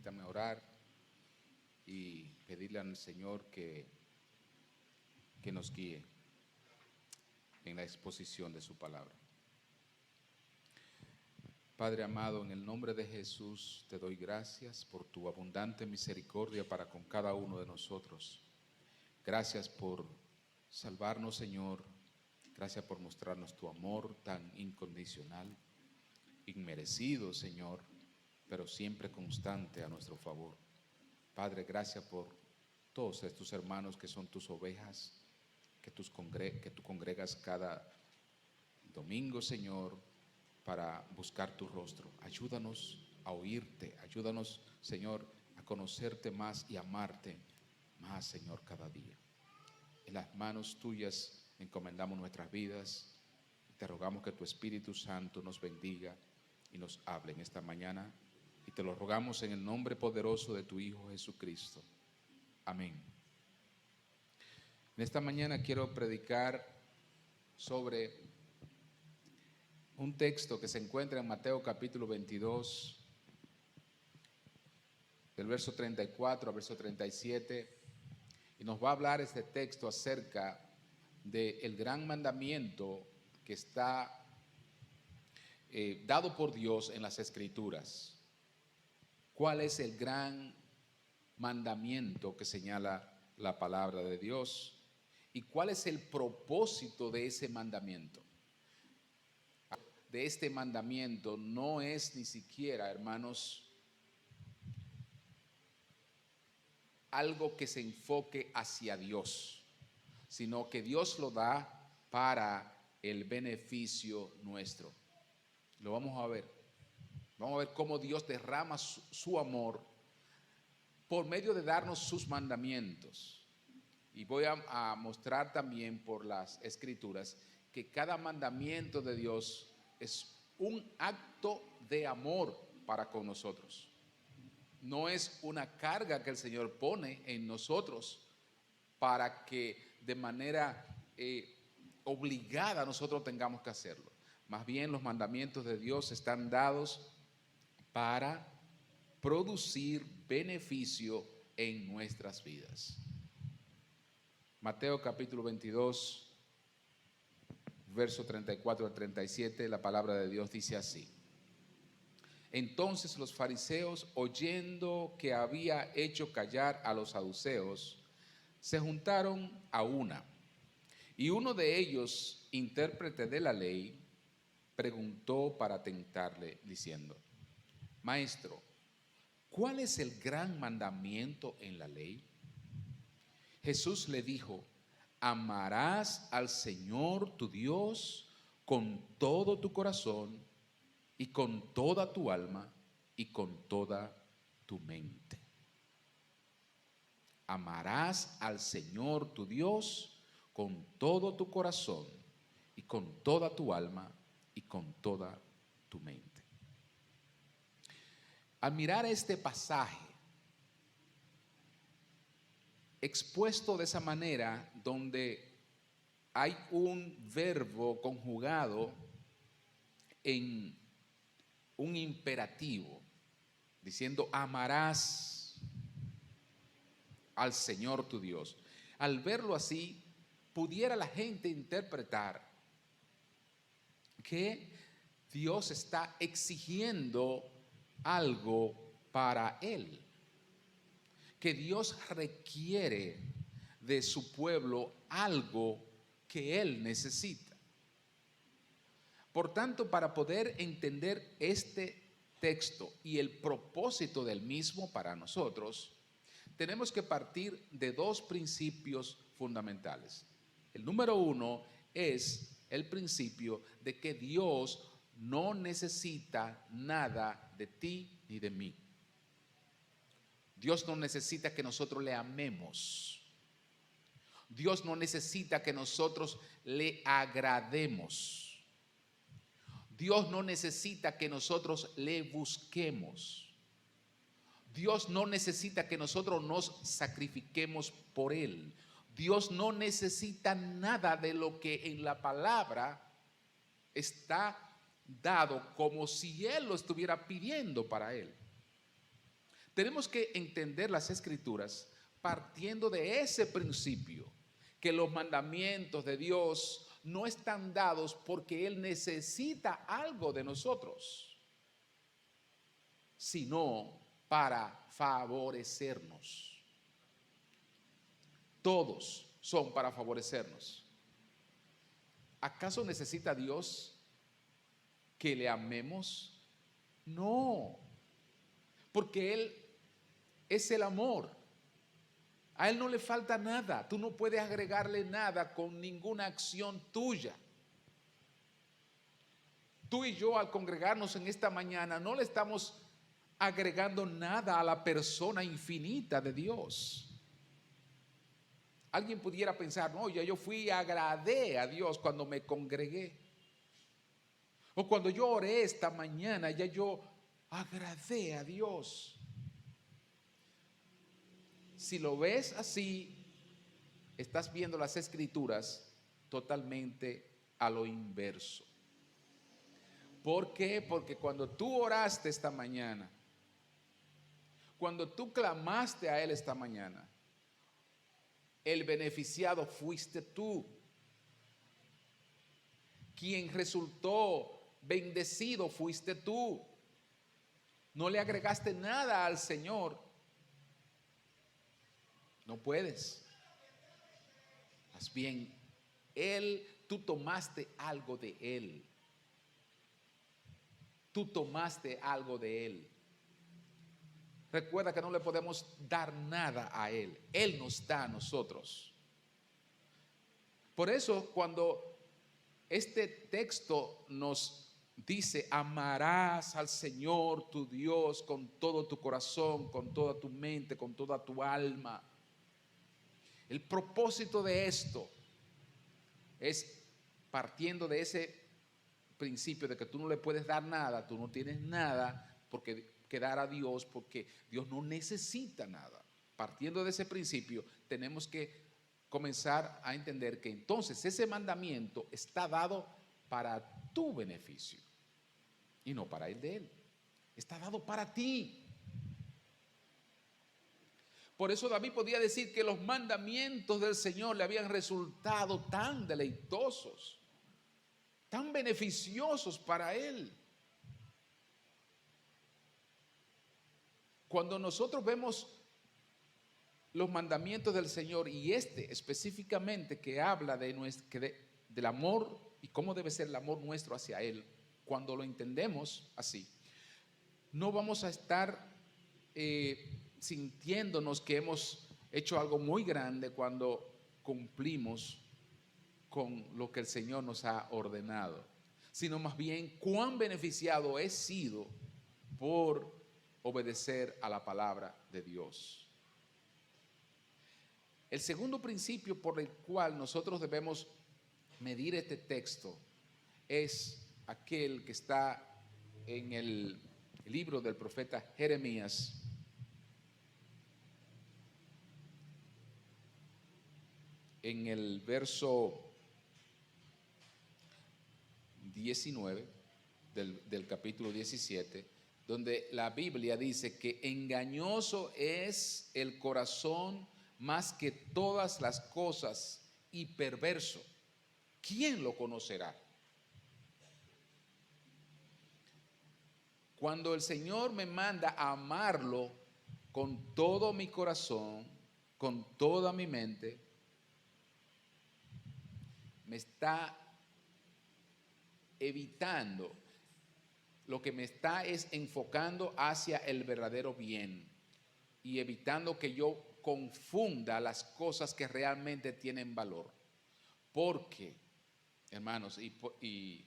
Permítanme orar y pedirle al Señor que nos guíe en la exposición de su palabra. Padre amado, en el nombre de Jesús te doy gracias por tu abundante misericordia para con cada uno de nosotros. Gracias por salvarnos, Señor. Gracias por mostrarnos tu amor tan incondicional, inmerecido, Señor, pero siempre constante a nuestro favor. Padre, gracias por todos estos hermanos que son tus ovejas, que tú congregas cada domingo, Señor, para buscar tu rostro. Ayúdanos a oírte, ayúdanos, Señor, a conocerte más y amarte más, Señor, cada día. En las manos tuyas encomendamos nuestras vidas. Te rogamos que tu Espíritu Santo nos bendiga y nos hable en esta mañana. Y te lo rogamos en el nombre poderoso de tu Hijo Jesucristo. Amén. En esta mañana quiero predicar sobre un texto que se encuentra en Mateo capítulo 22, del verso 34 al verso 37. Y nos va a hablar este texto acerca del gran mandamiento que está dado por Dios en las Escrituras. ¿Cuál es el gran mandamiento que señala la palabra de Dios? ¿Y cuál es el propósito de ese mandamiento? De este mandamiento no es ni siquiera, hermanos, algo que se enfoque hacia Dios, sino que Dios lo da para el beneficio nuestro. Lo vamos a ver. Vamos a ver cómo Dios derrama su amor por medio de darnos sus mandamientos. Y voy a mostrar también por las Escrituras que cada mandamiento de Dios es un acto de amor para con nosotros. No es una carga que el Señor pone en nosotros para que de manera obligada nosotros tengamos que hacerlo. Más bien los mandamientos de Dios están dados para producir beneficio en nuestras vidas. Mateo capítulo 22, verso 34 al 37, la palabra de Dios dice así. Entonces los fariseos, oyendo que había hecho callar a los saduceos, se juntaron a una. Y uno de ellos, intérprete de la ley, preguntó para tentarle, diciendo: Maestro, ¿cuál es el gran mandamiento en la ley? Jesús le dijo: amarás al Señor tu Dios con todo tu corazón y con toda tu alma y con toda tu mente. Amarás al Señor tu Dios con todo tu corazón y con toda tu alma y con toda tu mente. Al mirar este pasaje expuesto de esa manera, donde hay un verbo conjugado en un imperativo, diciendo amarás al Señor tu Dios. Al verlo así, pudiera la gente interpretar que Dios está exigiendo algo para él, que Dios requiere de su pueblo algo que él necesita. Por tanto, para poder entender este texto y el propósito del mismo para nosotros, tenemos que partir de dos principios fundamentales. El número uno es el principio de que Dios no necesita nada de ti ni de mí. Dios no necesita que nosotros le amemos. Dios no necesita que nosotros le agrademos. Dios no necesita que nosotros le busquemos. Dios no necesita que nosotros nos sacrifiquemos por Él. Dios no necesita nada de lo que en la palabra está dado como si Él lo estuviera pidiendo para Él. Tenemos que entender las Escrituras partiendo de ese principio, que los mandamientos de Dios no están dados porque Él necesita algo de nosotros, sino para favorecernos. Todos son para favorecernos. ¿Acaso necesita Dios que le amemos? No, porque Él es el amor. A Él no le falta nada. Tú no puedes agregarle nada con ninguna acción tuya. Tú y yo, al congregarnos en esta mañana, no le estamos agregando nada a la persona infinita de Dios. Alguien pudiera pensar, no, ya yo fui y agradé a Dios cuando me congregué. O cuando yo oré esta mañana, ya yo agradé a Dios. Si lo ves así, estás viendo las Escrituras totalmente a lo inverso. ¿Por qué? Porque cuando tú oraste esta mañana, cuando tú clamaste a Él esta mañana, el beneficiado fuiste tú. Quien resultó bendecido fuiste tú. No le agregaste nada al Señor. No puedes. Más bien, tú tomaste algo de Él. Tú tomaste algo de Él. Recuerda que no le podemos dar nada a Él. Él nos da a nosotros. Por eso, cuando este texto nos dice, amarás al Señor tu Dios con todo tu corazón, con toda tu mente, con toda tu alma. El propósito de esto es partiendo de ese principio de que tú no le puedes dar nada, tú no tienes nada porque dar a Dios, porque Dios no necesita nada. Partiendo de ese principio, tenemos que comenzar a entender que entonces ese mandamiento está dado para tu beneficio y no para el de Él. Está dado para ti. Por eso David podía decir que los mandamientos del Señor le habían resultado tan deleitosos, tan beneficiosos para Él. Cuando nosotros vemos los mandamientos del Señor y específicamente que habla del amor y cómo debe ser el amor nuestro hacia Él, cuando lo entendemos así, no vamos a estar sintiéndonos que hemos hecho algo muy grande cuando cumplimos con lo que el Señor nos ha ordenado, sino más bien cuán beneficiado he sido por obedecer a la palabra de Dios. El segundo principio por el cual nosotros debemos medir este texto es aquel que está en el libro del profeta Jeremías, en el verso 19 del capítulo 17, donde la Biblia dice que engañoso es el corazón más que todas las cosas y perverso. ¿Quién lo conocerá? Cuando el Señor me manda a amarlo con todo mi corazón, con toda mi mente, me está evitando, lo que me está es enfocando hacia el verdadero bien y evitando que yo confunda las cosas que realmente tienen valor. Porque, hermanos, y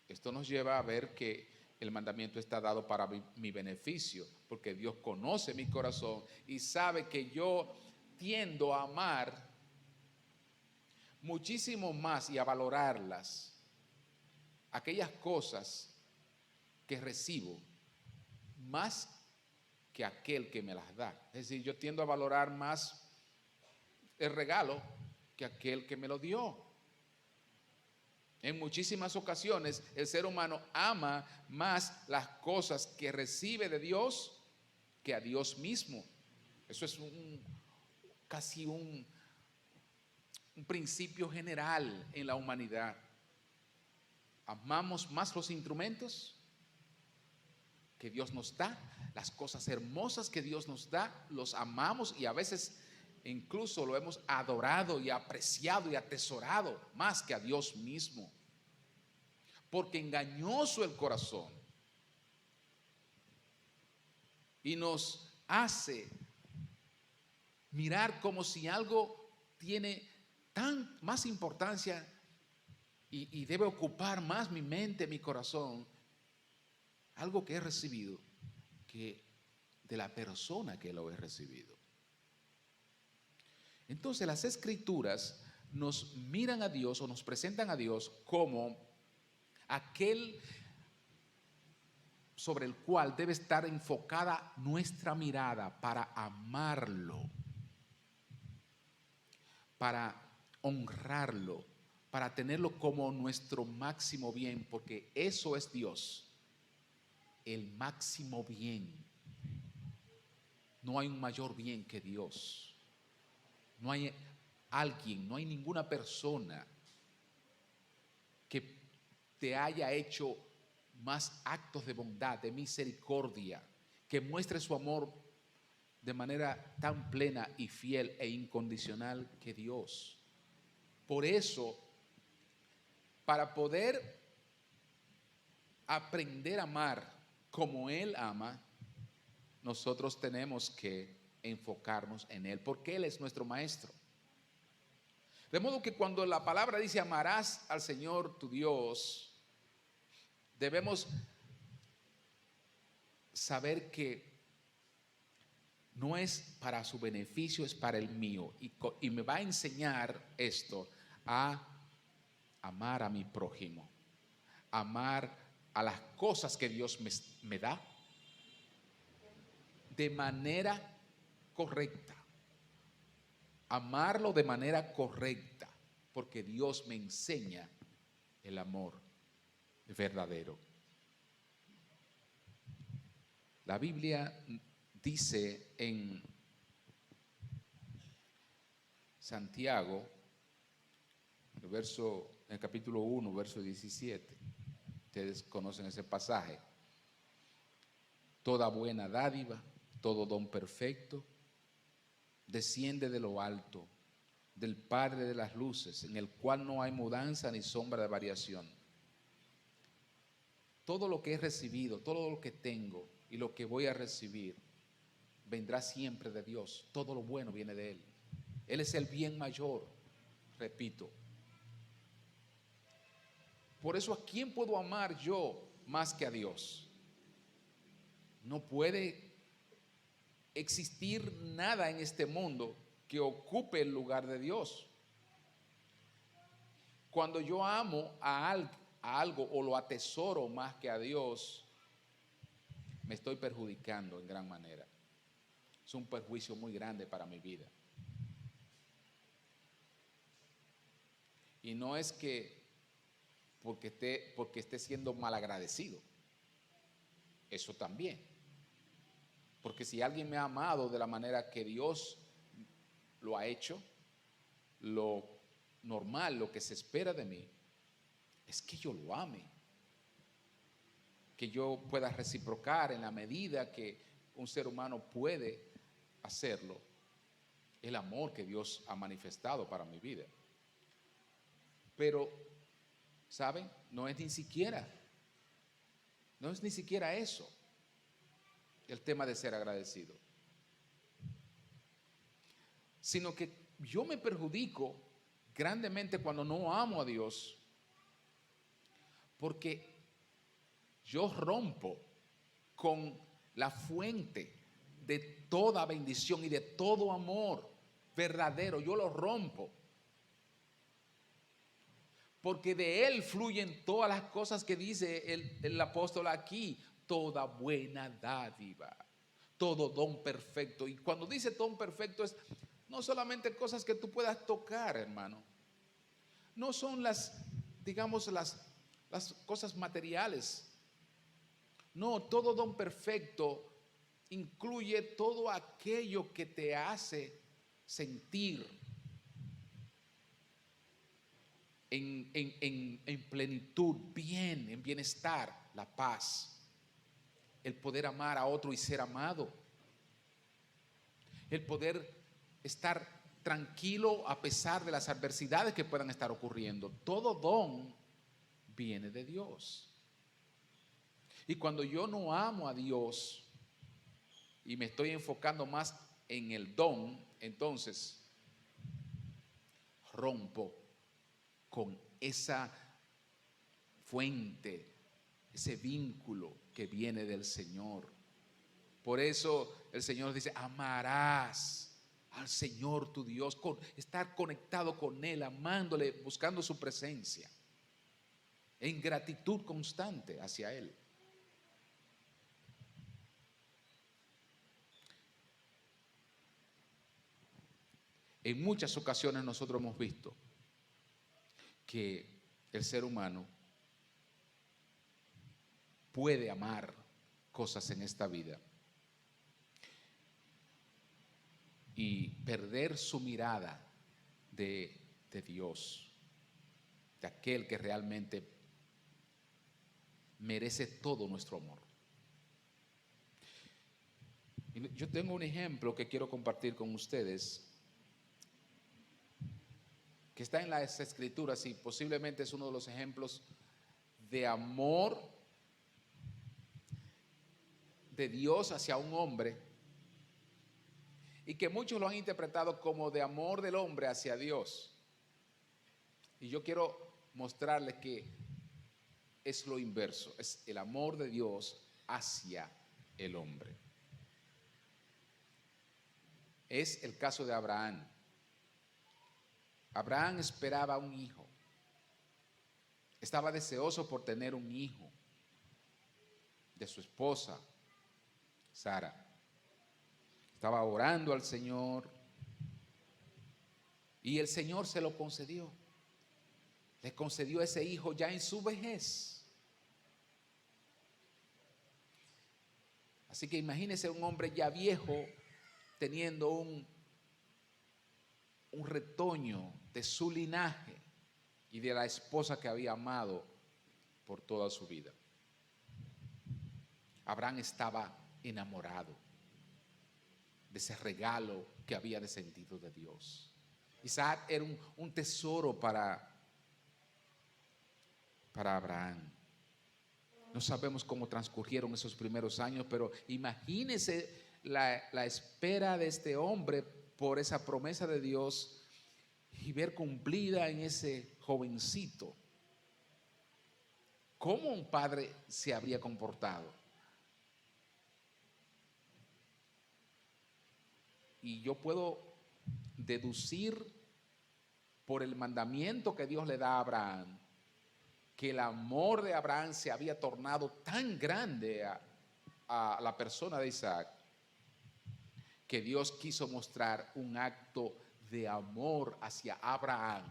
esto nos lleva a ver que el mandamiento está dado para mi beneficio, porque Dios conoce mi corazón y sabe que yo tiendo a amar muchísimo más y a valorarlas, aquellas cosas que recibo, más que aquel que me las da. Es decir, yo tiendo a valorar más el regalo que aquel que me lo dio. En muchísimas ocasiones el ser humano ama más las cosas que recibe de Dios que a Dios mismo. Eso es casi un principio general en la humanidad. Amamos más los instrumentos que Dios nos da, las cosas hermosas que Dios nos da, los amamos y a veces incluso lo hemos adorado y apreciado y atesorado más que a Dios mismo. Porque engañoso el corazón y nos hace mirar como si algo tiene tan más importancia y debe ocupar más mi mente, mi corazón, algo que he recibido, que de la persona que lo he recibido. Entonces las Escrituras nos miran a Dios o nos presentan a Dios como aquel sobre el cual debe estar enfocada nuestra mirada para amarlo, para honrarlo, para tenerlo como nuestro máximo bien, porque eso es Dios, el máximo bien. No hay un mayor bien que Dios. No hay alguien, no hay ninguna persona que te haya hecho más actos de bondad, de misericordia, que muestre su amor de manera tan plena y fiel e incondicional que Dios. Por eso, para poder aprender a amar como Él ama, nosotros tenemos que enfocarnos en Él, porque Él es nuestro maestro. De modo que cuando la palabra dice amarás al Señor tu Dios, debemos saber que no es para su beneficio, es para el mío. Y me va a enseñar esto, a amar a mi prójimo, amar a las cosas que Dios me da de manera correcta. Amarlo de manera correcta, porque Dios me enseña el amor verdadero. La Biblia dice en Santiago, el capítulo 1, verso 17, ustedes conocen ese pasaje: toda buena dádiva, todo don perfecto, desciende de lo alto, del Padre de las luces, en el cual no hay mudanza ni sombra de variación. Todo lo que he recibido, todo lo que tengo y lo que voy a recibir, vendrá siempre de Dios. Todo lo bueno viene de Él. Él es el bien mayor, repito. Por eso, ¿a quién puedo amar yo más que a Dios? No puede existir nada en este mundo que ocupe el lugar de Dios. Cuando yo amo a algo o lo atesoro más que a Dios, me estoy perjudicando en gran manera. Es un perjuicio muy grande para mi vida. Y no es que porque esté siendo malagradecido. Eso también. Porque si alguien me ha amado de la manera que Dios lo ha hecho, lo normal, lo que se espera de mí, es que yo lo ame. Que yo pueda reciprocar en la medida que un ser humano puede hacerlo, el amor que Dios ha manifestado para mi vida. Pero, ¿saben? No es ni siquiera eso, el tema de ser agradecido. Sino que yo me perjudico grandemente cuando no amo a Dios, porque yo rompo con la fuente de toda bendición y de todo amor verdadero. Yo lo rompo. Porque de Él fluyen todas las cosas que dice el apóstol aquí. Toda buena dádiva, todo don perfecto. Y cuando dice don perfecto es no solamente cosas que tú puedas tocar, hermano. No son digamos, las cosas materiales. No, todo don perfecto incluye todo aquello que te hace sentir en plenitud, bien, en bienestar, la paz, el poder amar a otro y ser amado, el poder estar tranquilo a pesar de las adversidades que puedan estar ocurriendo. Todo don viene de Dios. Y cuando yo no amo a Dios y me estoy enfocando más en el don, entonces rompo con esa fuente, ese vínculo que viene del Señor. Por eso el Señor dice: amarás al Señor tu Dios, estar conectado con Él, amándole, buscando su presencia, en gratitud constante hacia Él. En muchas ocasiones nosotros hemos visto que el ser humano puede amar cosas en esta vida y perder su mirada de Dios, de aquel que realmente merece todo nuestro amor. Y yo tengo un ejemplo que quiero compartir con ustedes, que está en las Escrituras y posiblemente es uno de los ejemplos de amor de Dios hacia un hombre, y que muchos lo han interpretado como de amor del hombre hacia Dios. Y yo quiero mostrarles que es lo inverso, es el amor de Dios hacia el hombre. Es el caso de Abraham. Abraham esperaba un hijo, estaba deseoso por tener un hijo de su esposa Sara. Estaba orando al Señor y el Señor se lo concedió. Le concedió ese hijo ya en su vejez. Así que imagínese un hombre ya viejo teniendo un retoño de su linaje y de la esposa que había amado por toda su vida. Abraham estaba enamorado de ese regalo que había descendido de Dios. Isaac era un tesoro para Abraham. No sabemos cómo transcurrieron esos primeros años, pero imagínese la espera de este hombre por esa promesa de Dios y ver cumplida en ese jovencito. ¿Cómo un padre se habría comportado? Y yo puedo deducir por el mandamiento que Dios le da a Abraham, que el amor de Abraham se había tornado tan grande a la persona de Isaac, que Dios quiso mostrar un acto de amor hacia Abraham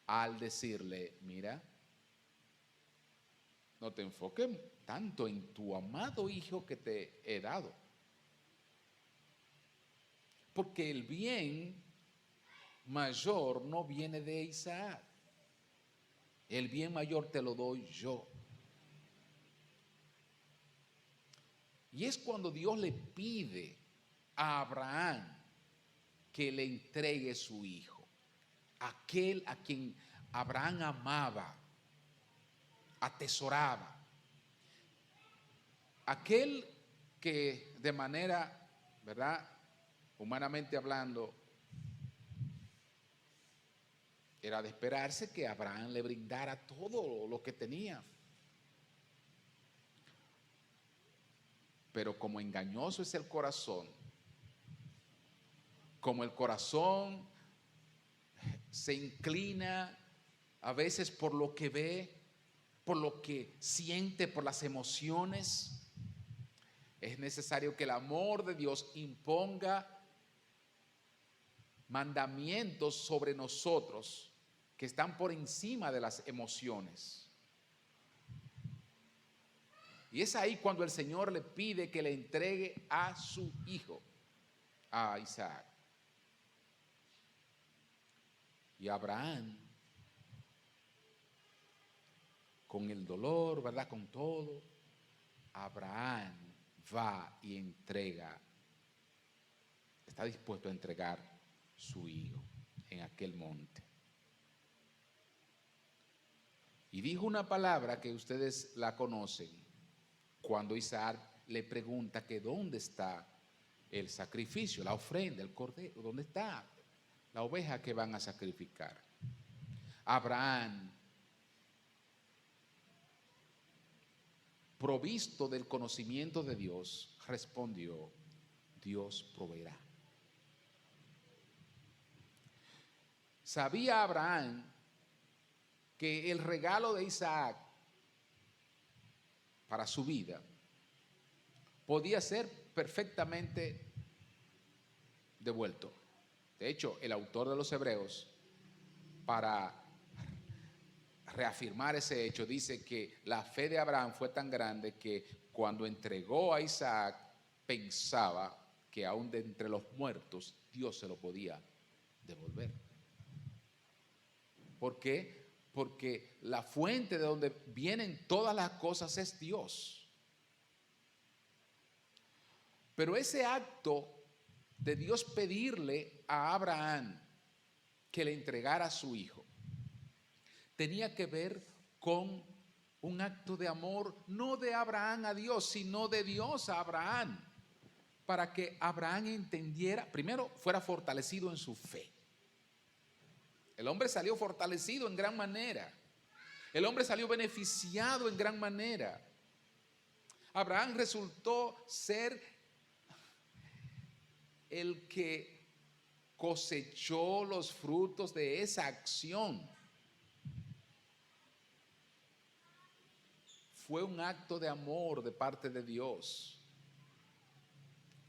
al decirle: mira, no te enfoques tanto en tu amado hijo que te he dado, porque el bien mayor no viene de Isaac, el bien mayor te lo doy yo. Y es cuando Dios le pide a Abraham que le entregue su hijo, aquel a quien Abraham amaba, atesoraba, aquel que de manera, ¿verdad?, humanamente hablando, era de esperarse que Abraham le brindara todo lo que tenía. Pero como engañoso es el corazón, como el corazón se inclina a veces por lo que ve, por lo que siente, por las emociones, es necesario que el amor de Dios imponga mandamientos sobre nosotros que están por encima de las emociones. Y es ahí cuando el Señor le pide que le entregue a su hijo, a Isaac. Y Abraham, con el dolor, ¿verdad? Con todo, Abraham va y entrega, está dispuesto a entregar su hijo en aquel monte. Y dijo una palabra que ustedes la conocen, cuando Isaac le pregunta que dónde está el sacrificio, la ofrenda, el cordero, dónde está la oveja que van a sacrificar. Abraham, provisto del conocimiento de Dios, respondió: Dios proveerá. Sabía Abraham que el regalo de Isaac para su vida podía ser perfectamente devuelto. De hecho, el autor de los Hebreos, para reafirmar ese hecho, dice que la fe de Abraham fue tan grande que cuando entregó a Isaac pensaba que aún de entre los muertos Dios se lo podía devolver. ¿Por qué? Porque la fuente de donde vienen todas las cosas es Dios. Pero ese acto de Dios pedirle a Abraham que le entregara a su hijo tenía que ver con un acto de amor, no de Abraham a Dios, sino de Dios a Abraham, para que Abraham entendiera, primero fuera fortalecido en su fe. El hombre salió fortalecido en gran manera. El hombre salió beneficiado en gran manera. Abraham resultó ser el que cosechó los frutos de esa acción. Fue un acto de amor de parte de Dios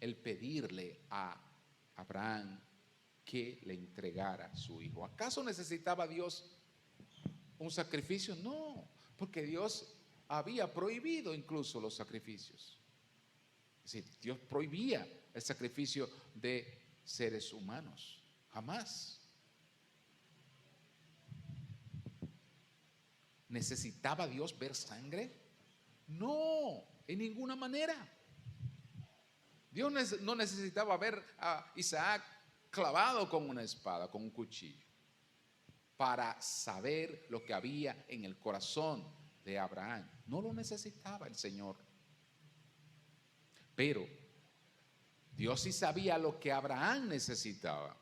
el pedirle a Abraham que le entregara a su hijo. ¿Acaso necesitaba Dios un sacrificio? No, porque Dios había prohibido incluso los sacrificios. Es decir, Dios prohibía el sacrificio de seres humanos. Jamás. ¿Necesitaba Dios ver sangre? No, en ninguna manera. Dios no necesitaba ver a Isaac clavado con una espada, con un cuchillo, para saber lo que había en el corazón de Abraham. No lo necesitaba el Señor. Pero Dios sí sabía lo que Abraham necesitaba,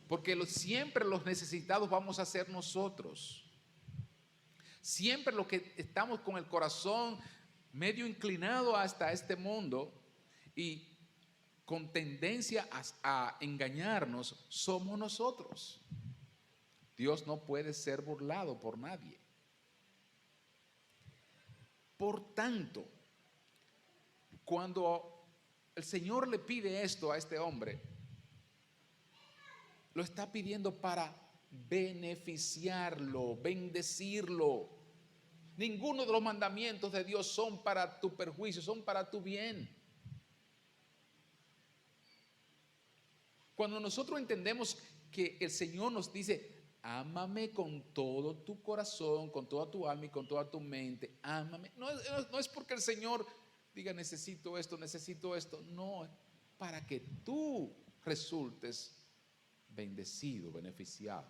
porque siempre los necesitados vamos a ser nosotros. Siempre los que estamos con el corazón medio inclinado hasta este mundo y con tendencia a engañarnos, somos nosotros. Dios no puede ser burlado por nadie. Por tanto, cuando el Señor le pide esto a este hombre, lo está pidiendo para beneficiarlo, bendecirlo. Ninguno de los mandamientos de Dios son para tu perjuicio, son para tu bien. Cuando nosotros entendemos que el Señor nos dice: ámame con todo tu corazón, con toda tu alma y con toda tu mente, ámame. No es porque el Señor diga necesito esto. No, es para que tú resultes bendecido, beneficiado.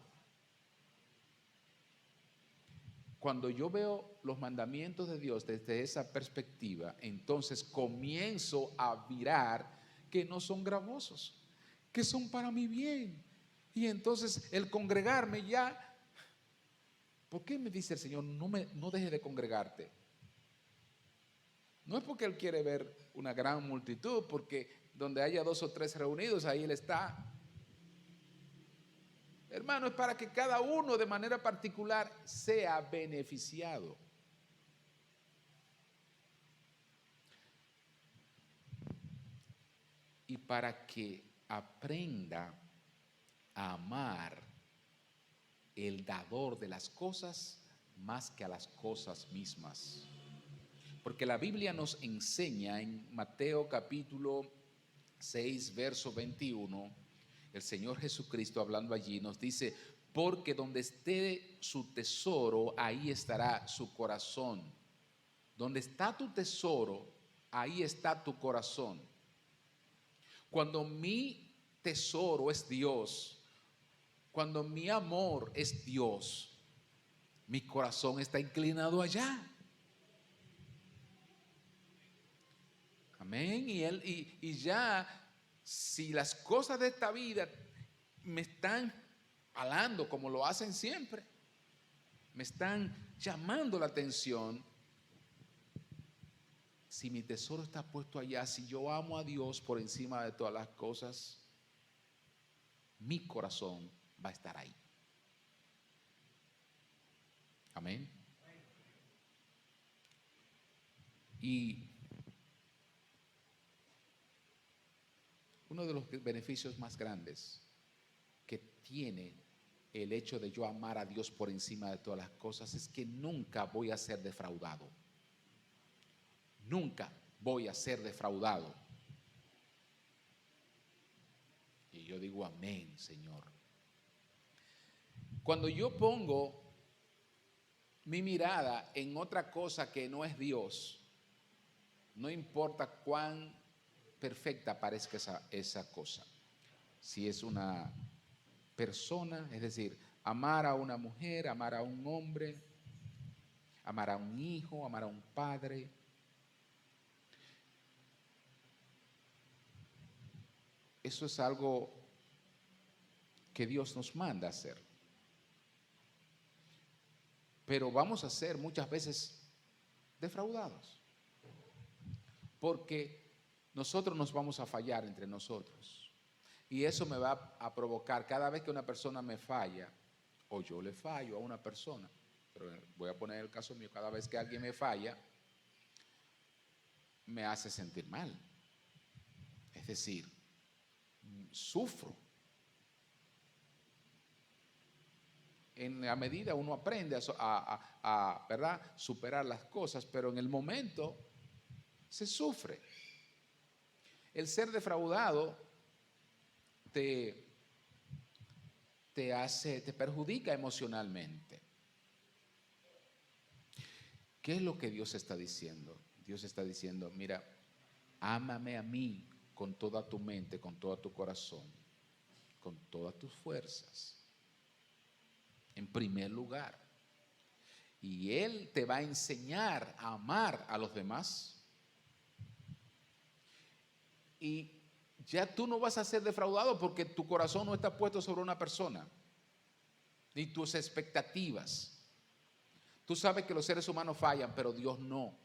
Cuando yo veo los mandamientos de Dios desde esa perspectiva, entonces comienzo a mirar que no son gravosos, que son para mi bien. Y entonces el congregarme ya, ¿por qué me dice el Señor no dejes de congregarte? No es porque Él quiere ver una gran multitud, porque donde haya 2 o 3 reunidos, ahí Él está. Hermano, es para que cada uno de manera particular sea beneficiado. Y para que aprenda a amar el dador de las cosas más que a las cosas mismas. Porque la Biblia nos enseña en Mateo capítulo 6, verso 21, el Señor Jesucristo hablando allí nos dice, porque donde esté su tesoro, ahí estará su corazón. Donde está tu tesoro, ahí está tu corazón. Cuando mi tesoro es Dios, cuando mi amor es Dios, mi corazón está inclinado allá. Amén. Y ya, si las cosas de esta vida me están hablando como lo hacen siempre, me están llamando la atención, si mi tesoro está puesto allá, si yo amo a Dios por encima de todas las cosas, mi corazón va a estar ahí. Amén. Y uno de los beneficios más grandes que tiene el hecho de yo amar a Dios por encima de todas las cosas es que nunca voy a ser defraudado. Nunca voy a ser defraudado. Y yo digo amén, Señor. Cuando yo pongo mi mirada en otra cosa que no es Dios, no importa cuán perfecta parezca esa cosa. Si es una persona, es decir, amar a una mujer, amar a un hombre, amar a un hijo, amar a un padre. Eso es algo que Dios nos manda a hacer. Pero vamos a ser muchas veces defraudados. Porque nosotros nos vamos a fallar entre nosotros. Y eso me va a provocar, cada vez que una persona me falla, o yo le fallo a una persona, pero voy a poner el caso mío, cada vez que alguien me falla, me hace sentir mal. Es decir, sufro. En la medida uno aprende a ¿verdad?, superar las cosas, pero en el momento se sufre. El ser defraudado te perjudica emocionalmente. ¿Qué es lo que Dios está diciendo? Dios está diciendo, mira, ámame a mí con toda tu mente, con todo tu corazón, con todas tus fuerzas, en primer lugar. Y Él te va a enseñar a amar a los demás. Y ya tú no vas a ser defraudado porque tu corazón no está puesto sobre una persona, ni tus expectativas. Tú sabes que los seres humanos fallan, pero Dios no.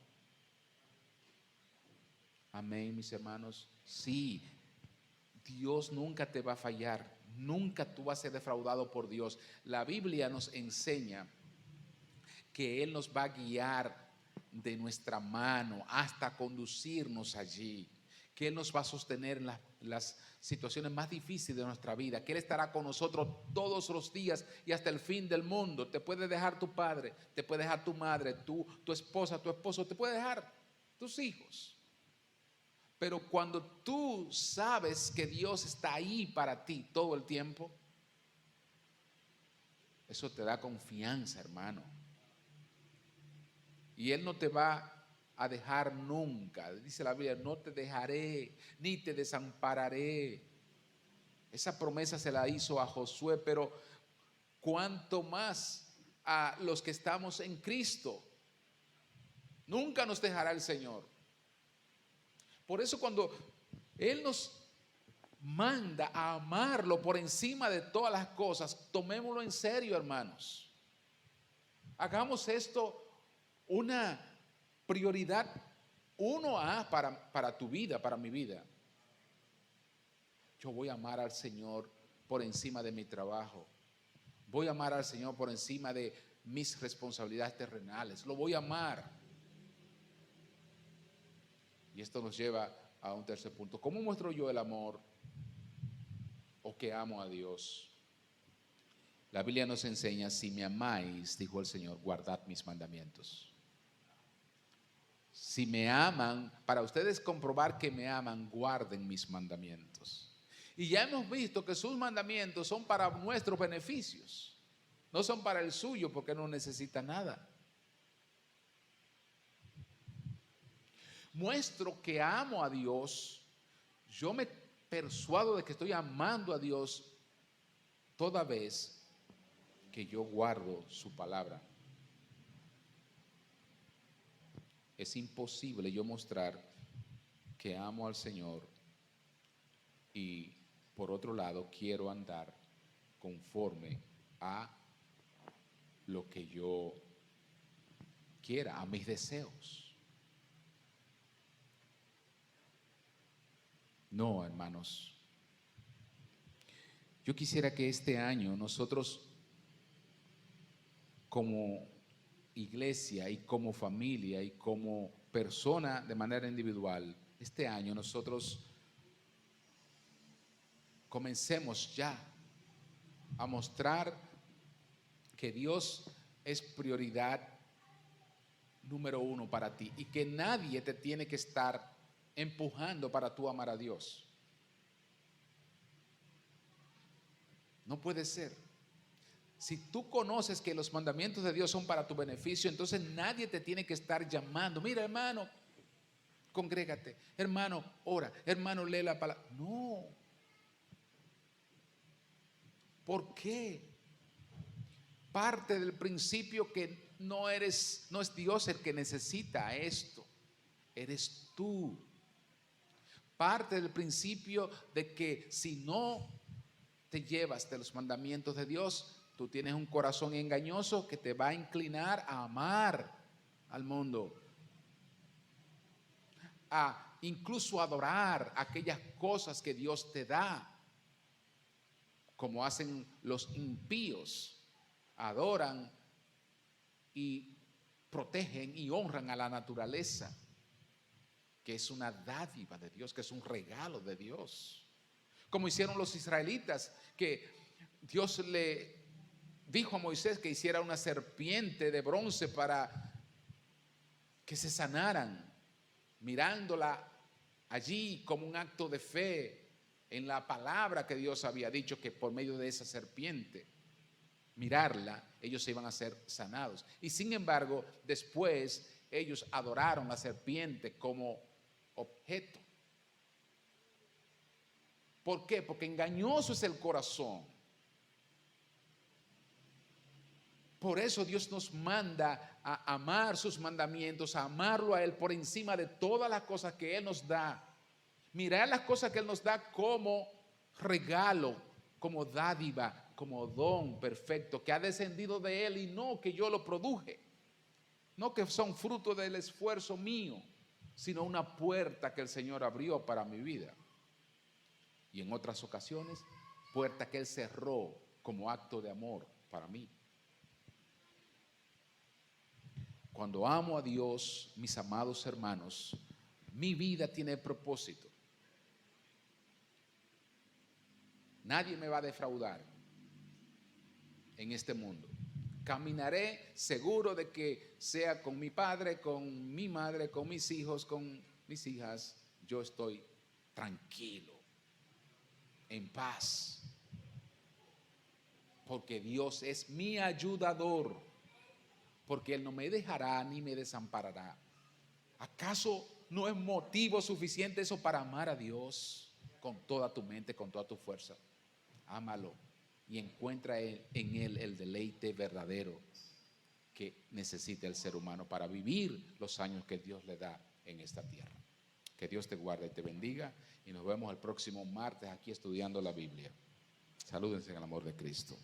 Amén, mis hermanos. Sí, Dios nunca te va a fallar. Nunca tú vas a ser defraudado por Dios. La Biblia nos enseña que Él nos va a guiar de nuestra mano hasta conducirnos allí, que Él nos va a sostener en las situaciones más difíciles de nuestra vida, que Él estará con nosotros todos los días y hasta el fin del mundo. Te puede dejar tu padre, te puede dejar tu madre, tu esposa, tu esposo, te puede dejar tus hijos. Pero cuando tú sabes que Dios está ahí para ti todo el tiempo, eso te da confianza, hermano. Y Él no te va a dejar nunca. Dice la Biblia, no te dejaré ni te desampararé. Esa promesa se la hizo a Josué, pero cuánto más a los que estamos en Cristo. Nunca nos dejará el Señor. Por eso cuando Él nos manda a amarlo por encima de todas las cosas, tomémoslo en serio, hermanos. Hagamos esto una prioridad 1A para tu vida, para mi vida. Yo voy a amar al Señor por encima de mi trabajo. Voy a amar al Señor por encima de mis responsabilidades terrenales. Lo voy a amar. Y esto nos lleva a un tercer punto. ¿Cómo muestro yo el amor o que amo a Dios? La Biblia nos enseña, si me amáis, dijo el Señor, guardad mis mandamientos. Si me aman, para ustedes comprobar que me aman, guarden mis mandamientos. Y ya hemos visto que sus mandamientos son para nuestros beneficios, no son para el suyo, porque no necesita nada. Muestro que amo a Dios, yo me persuado de que estoy amando a Dios toda vez que yo guardo su palabra. Es imposible yo mostrar que amo al Señor y por otro lado quiero andar conforme a lo que yo quiera, a mis deseos. No, hermanos. Yo quisiera que este año nosotros como iglesia y como familia y como persona de manera individual, este año nosotros comencemos ya a mostrar que Dios es prioridad número uno para ti y que nadie te tiene que estar empujando para tú amar a Dios. No puede ser. Si tú conoces que los mandamientos de Dios son para tu beneficio, entonces nadie te tiene que estar llamando. Mira, hermano, congrégate. Hermano, ora. Hermano, lee la palabra. No. ¿Por qué? Parte del principio que no es Dios el que necesita esto. Eres tú. Parte del principio de que si no te llevas de los mandamientos de Dios, tú tienes un corazón engañoso que te va a inclinar a amar al mundo, a incluso adorar aquellas cosas que Dios te da, como hacen los impíos, adoran y protegen y honran a la naturaleza, que es una dádiva de Dios, que es un regalo de Dios. Como hicieron los israelitas, que Dios le dijo a Moisés que hiciera una serpiente de bronce para que se sanaran, mirándola allí como un acto de fe en la palabra que Dios había dicho, que por medio de esa serpiente, mirarla, ellos se iban a ser sanados. Y sin embargo, después ellos adoraron a la serpiente como objeto. ¿Por qué? Porque engañoso es el corazón. Por eso Dios nos manda a amar sus mandamientos, a amarlo a Él por encima de todas las cosas que Él nos da. Mirar las cosas que Él nos da como regalo, como dádiva, como don perfecto que ha descendido de Él y no que yo lo produje. No que son fruto del esfuerzo mío, sino una puerta que el Señor abrió para mi vida. Y en otras ocasiones, puerta que Él cerró como acto de amor para mí. Cuando amo a Dios, mis amados hermanos, mi vida tiene propósito. Nadie me va a defraudar en este mundo. Caminaré seguro de que sea con mi padre, con mi madre, con mis hijos, con mis hijas, yo estoy tranquilo, en paz, porque Dios es mi ayudador, porque Él no me dejará ni me desamparará. ¿Acaso no es motivo suficiente eso para amar a Dios con toda tu mente, con toda tu fuerza? Ámalo y encuentra en Él el deleite verdadero que necesita el ser humano para vivir los años que Dios le da en esta tierra. Que Dios te guarde y te bendiga y nos vemos el próximo martes aquí estudiando la Biblia. Salúdense en el amor de Cristo.